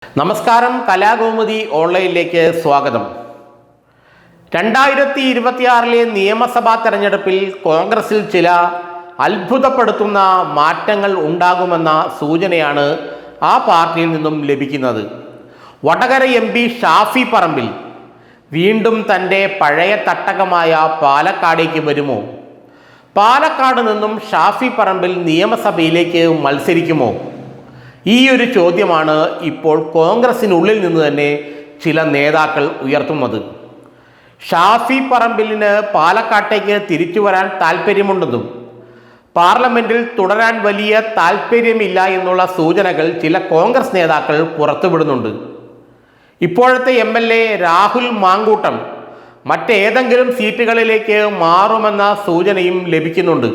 നമസ്കാരം, കലാകൗമുദി ഓൺലൈനിലേക്ക് സ്വാഗതം. 2026 നിയമസഭാ തെരഞ്ഞെടുപ്പിൽ കോൺഗ്രസിൽ ചില അത്ഭുതപ്പെടുത്തുന്ന മാറ്റങ്ങൾ ഉണ്ടാകുമെന്ന സൂചനയാണ് ആ പാർട്ടിയിൽ നിന്നും ലഭിക്കുന്നത്. വടകര MP ഷാഫി പറമ്പിൽ വീണ്ടും തൻ്റെ പഴയ തട്ടകമായ പാലക്കാടേക്ക് വരുമോ? പാലക്കാട് നിന്നും ഷാഫി പറമ്പിൽ നിയമസഭയിലേക്ക് മത്സരിക്കുമോ? ഈ ഒരു ചോദ്യമാണ് ഇപ്പോൾ കോൺഗ്രസിനുള്ളിൽ നിന്ന് തന്നെ ചില നേതാക്കൾ ഉയർത്തുന്നത്. ഷാഫി പറമ്പിലിന് പാലക്കാട്ടേക്ക് തിരിച്ചു വരാൻ താല്പര്യമുണ്ടെന്നും പാർലമെന്റിൽ തുടരാൻ വലിയ താല്പര്യമില്ല എന്നുള്ള സൂചനകൾ ചില കോൺഗ്രസ് നേതാക്കൾ പുറത്തുവിടുന്നുണ്ട്. ഇപ്പോഴത്തെ MLA രാഹുൽ മാങ്കൂട്ടം മറ്റേതെങ്കിലും സീറ്റുകളിലേക്ക് മാറുമെന്ന സൂചനയും ലഭിക്കുന്നുണ്ട്.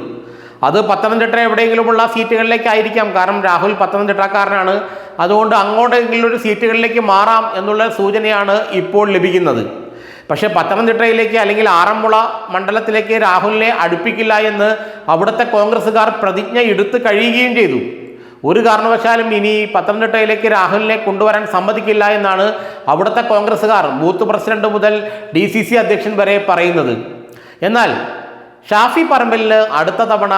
അത് പത്തനംതിട്ട എവിടെയെങ്കിലുമുള്ള സീറ്റുകളിലേക്കായിരിക്കാം. കാരണം രാഹുൽ പത്തനംതിട്ടക്കാരനാണ്. അതുകൊണ്ട് അങ്ങോട്ടെങ്കിലും ഒരു സീറ്റുകളിലേക്ക് മാറാം എന്നുള്ള സൂചനയാണ് ഇപ്പോൾ ലഭിക്കുന്നത്. പക്ഷേ പത്തനംതിട്ടയിലേക്ക് അല്ലെങ്കിൽ ആറന്മുള മണ്ഡലത്തിലേക്ക് രാഹുലിനെ അടുപ്പിക്കില്ല എന്ന് അവിടുത്തെ കോൺഗ്രസ്സുകാർ പ്രതിജ്ഞ എടുത്തു കഴിയുകയും ചെയ്തു. ഒരു കാരണവശാലും ഇനി പത്തനംതിട്ടയിലേക്ക് രാഹുലിനെ കൊണ്ടുവരാൻ സമ്മതിക്കില്ല എന്നാണ് അവിടുത്തെ കോൺഗ്രസ്സുകാർ ബൂത്ത് പ്രസിഡന്റ് മുതൽ DCC അധ്യക്ഷൻ വരെ പറയുന്നത്. എന്നാൽ ഷാഫി പറമ്പിലിന് അടുത്ത തവണ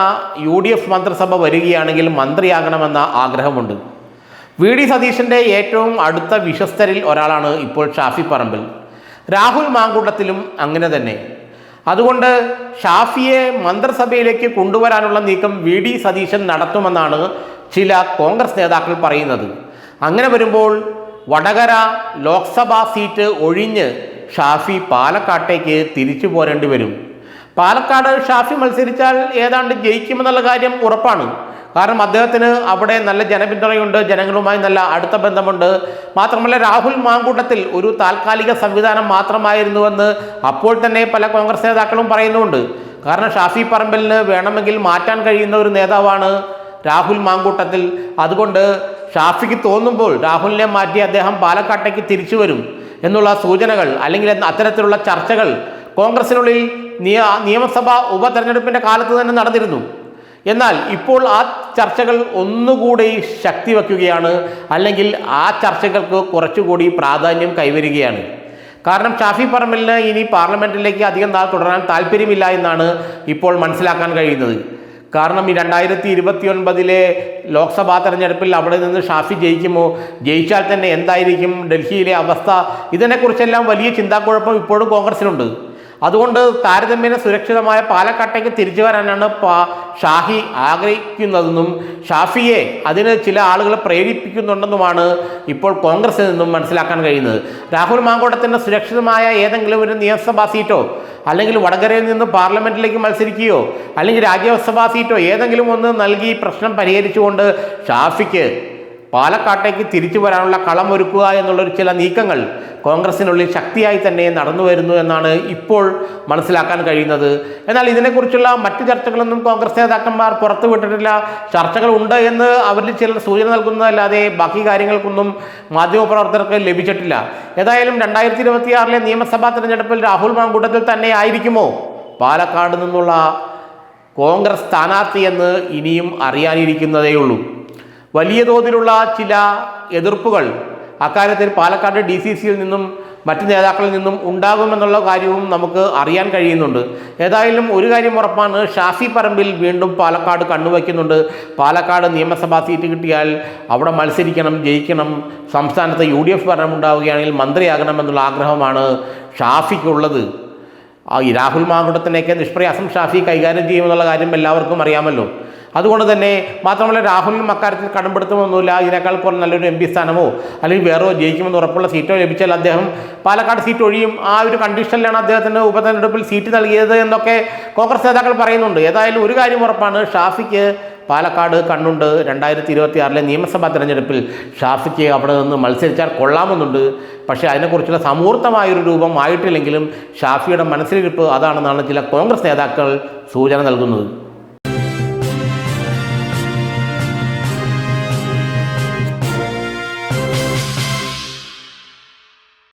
UDF മന്ത്രിസഭ വരികയാണെങ്കിൽ മന്ത്രിയാകണമെന്ന ആഗ്രഹമുണ്ട്. VD സതീശൻ്റെ ഏറ്റവും അടുത്ത വിശ്വസ്തരിൽ ഒരാളാണ് ഇപ്പോൾ ഷാഫി പറമ്പിൽ. രാഹുൽ മാങ്കൂട്ടത്തിലും അങ്ങനെ തന്നെ. അതുകൊണ്ട് ഷാഫിയെ മന്ത്രിസഭയിലേക്ക് കൊണ്ടുവരാനുള്ള നീക്കം VD സതീശൻ നടത്തുമെന്നാണ് ചില കോൺഗ്രസ് നേതാക്കൾ പറയുന്നത്. അങ്ങനെ വരുമ്പോൾ വടകര ലോക്സഭാ സീറ്റ് ഒഴിഞ്ഞ് ഷാഫി പാലക്കാട്ടേക്ക് തിരിച്ചു പോരേണ്ടി വരും. പാലക്കാട് ഷാഫി മത്സരിച്ചാൽ ഏതാണ്ട് ജയിക്കുമെന്നുള്ള കാര്യം ഉറപ്പാണ്. കാരണം അദ്ദേഹത്തിന് അവിടെ നല്ല ജനപിന്തുണയുണ്ട്, ജനങ്ങളുമായി നല്ല അടുത്ത ബന്ധമുണ്ട്. മാത്രമല്ല രാഹുൽ മാങ്കൂട്ടത്തിൽ ഒരു താൽക്കാലിക സംവിധാനം മാത്രമായിരുന്നുവെന്ന് അപ്പോൾ തന്നെ പല കോൺഗ്രസ് നേതാക്കളും പറയുന്നുണ്ട്. കാരണം ഷാഫി പറമ്പിലിന് വേണമെങ്കിൽ മാറ്റാൻ കഴിയുന്ന ഒരു നേതാവാണ് രാഹുൽ മാങ്കൂട്ടത്തിൽ. അതുകൊണ്ട് ഷാഫിക്ക് തോന്നുമ്പോൾ രാഹുലിനെ മാറ്റി അദ്ദേഹം പാലക്കാട്ടേക്ക് തിരിച്ചു വരും എന്നുള്ള സൂചനകൾ അല്ലെങ്കിൽ അത്തരത്തിലുള്ള ചർച്ചകൾ കോൺഗ്രസിനുള്ളിൽ നിയമസഭാ ഉപതെരഞ്ഞെടുപ്പിൻ്റെ കാലത്ത് തന്നെ നടന്നിരുന്നു. എന്നാൽ ഇപ്പോൾ ആ ചർച്ചകൾ ഒന്നുകൂടി ശക്തി വയ്ക്കുകയാണ്, അല്ലെങ്കിൽ ആ ചർച്ചകൾക്ക് കുറച്ചുകൂടി പ്രാധാന്യം കൈവരികയാണ്. കാരണം ഷാഫി പറമ്പിലിന് ഇനി പാർലമെന്റിലേക്ക് അധികം നാൾ തുടരാൻ താല്പര്യമില്ല എന്നാണ് ഇപ്പോൾ മനസ്സിലാക്കാൻ കഴിയുന്നത്. കാരണം ഈ 2029 ലോക്സഭാ തെരഞ്ഞെടുപ്പിൽ അവിടെ നിന്ന് ഷാഫി ജയിക്കുമോ, ജയിച്ചാൽ തന്നെ എന്തായിരിക്കും ഡൽഹിയിലെ അവസ്ഥ, ഇതിനെക്കുറിച്ചെല്ലാം വലിയ ചിന്താക്കുഴപ്പം ഇപ്പോഴും കോൺഗ്രസിനുണ്ട്. അതുകൊണ്ട് താരതമ്യേന സുരക്ഷിതമായ പാലക്കാട്ടേക്ക് തിരിച്ചു വരാനാണ് ഷാഫി ആഗ്രഹിക്കുന്നതെന്നും ഷാഫിയെ അതിന് ചില ആളുകൾ പ്രേരിപ്പിക്കുന്നുണ്ടെന്നുമാണ് ഇപ്പോൾ കോൺഗ്രസിൽ നിന്നും മനസ്സിലാക്കാൻ കഴിയുന്നത്. രാഹുൽ മാങ്കൂട്ടത്തിൻ്റെ സുരക്ഷിതമായ ഏതെങ്കിലും ഒരു നിയമസഭാ സീറ്റോ അല്ലെങ്കിൽ വടകരയിൽ നിന്ന് പാർലമെന്റിലേക്ക് മത്സരിക്കുകയോ അല്ലെങ്കിൽ രാജ്യസഭാ സീറ്റോ ഏതെങ്കിലും ഒന്ന് നൽകി പ്രശ്നം പരിഹരിച്ചുകൊണ്ട് ഷാഫിക്ക് പാലക്കാട്ടേക്ക് തിരിച്ചു വരാനുള്ള കളമൊരുക്കുക എന്നുള്ളൊരു ചില നീക്കങ്ങൾ കോൺഗ്രസിനുള്ളിൽ ശക്തിയായി തന്നെ നടന്നു വരുന്നു എന്നാണ് ഇപ്പോൾ മനസ്സിലാക്കാൻ കഴിയുന്നത്. എന്നാൽ ഇതിനെക്കുറിച്ചുള്ള മറ്റു ചർച്ചകളൊന്നും കോൺഗ്രസ് നേതാക്കന്മാർ പുറത്തുവിട്ടിട്ടില്ല. ചർച്ചകൾ ഉണ്ട് എന്ന് അവരിൽ ചിലർ സൂചന നൽകുന്നതല്ലാതെ ബാക്കി കാര്യങ്ങൾക്കൊന്നും മാധ്യമപ്രവർത്തകർക്ക് ലഭിച്ചിട്ടില്ല. ഏതായാലും 2026 നിയമസഭാ തെരഞ്ഞെടുപ്പിൽ രാഹുൽ മാങ്കൂട്ടത്തിൽ തന്നെ ആയിരിക്കുമോ പാലക്കാട് നിന്നുള്ള കോൺഗ്രസ് സ്ഥാനാർത്ഥി എന്ന് ഇനിയും അറിയാനിരിക്കുന്നതേയുള്ളൂ. വലിയ തോതിലുള്ള ചില എതിർപ്പുകൾ അക്കാര്യത്തിൽ പാലക്കാട് DCCയിൽ നിന്നും മറ്റ് നേതാക്കളിൽ നിന്നും ഉണ്ടാകുമെന്നുള്ള കാര്യവും നമുക്ക് അറിയാൻ കഴിയുന്നുണ്ട്. ഏതായാലും ഒരു കാര്യം ഉറപ്പാണ്, ഷാഫി പറമ്പിൽ വീണ്ടും പാലക്കാട് കണ്ണുവയ്ക്കുന്നുണ്ട്. പാലക്കാട് നിയമസഭാ സീറ്റ് കിട്ടിയാൽ അവിടെ മത്സരിക്കണം, ജയിക്കണം, സംസ്ഥാനത്ത് UDF ഭരണം ഉണ്ടാവുകയാണെങ്കിൽ മന്ത്രിയാകണമെന്നുള്ള ആഗ്രഹമാണ് ഷാഫിക്കുള്ളത്. ഈ രാഹുൽ മാങ്കൂട്ടത്തിനെയൊക്കെ നിഷ്പ്രയാസം ഷാഫി കൈകാര്യം ചെയ്യുമെന്നുള്ള കാര്യം എല്ലാവർക്കും അറിയാമല്ലോ. അതുകൊണ്ട് തന്നെ മാത്രമല്ല രാഹുലിനും അക്കാര്യത്തിൽ കടമ്പെടുത്തുമൊന്നുമില്ല. ഇതിനേക്കാൾ കുറേ നല്ലൊരു MP സ്ഥാനമോ അല്ലെങ്കിൽ വേറോ ജയിക്കുമെന്ന് ഉറപ്പുള്ള സീറ്റോ ലഭിച്ചാൽ അദ്ദേഹം പാലക്കാട് സീറ്റ് ഒഴിയും. ആ ഒരു കണ്ടീഷനിലാണ് അദ്ദേഹത്തിന് ഉപതെരഞ്ഞെടുപ്പിൽ സീറ്റ് നൽകിയത് എന്നൊക്കെ കോൺഗ്രസ് നേതാക്കൾ പറയുന്നുണ്ട്. ഏതായാലും ഒരു കാര്യം ഉറപ്പാണ്, ഷാഫിക്ക് പാലക്കാട് കണ്ണുണ്ട്. 2026 നിയമസഭാ തെരഞ്ഞെടുപ്പിൽ ഷാഫിക്ക് അവിടെ നിന്ന് മത്സരിച്ചാൽ കൊള്ളാമെന്നുണ്ട്. പക്ഷേ അതിനെക്കുറിച്ചുള്ള സമൂർത്തമായൊരു രൂപം ആയിട്ടില്ലെങ്കിലും ഷാഫിയുടെ മനസ്സിലിരിപ്പ് അതാണെന്നാണ് ചില കോൺഗ്രസ് നേതാക്കൾ സൂചന നൽകുന്നത്.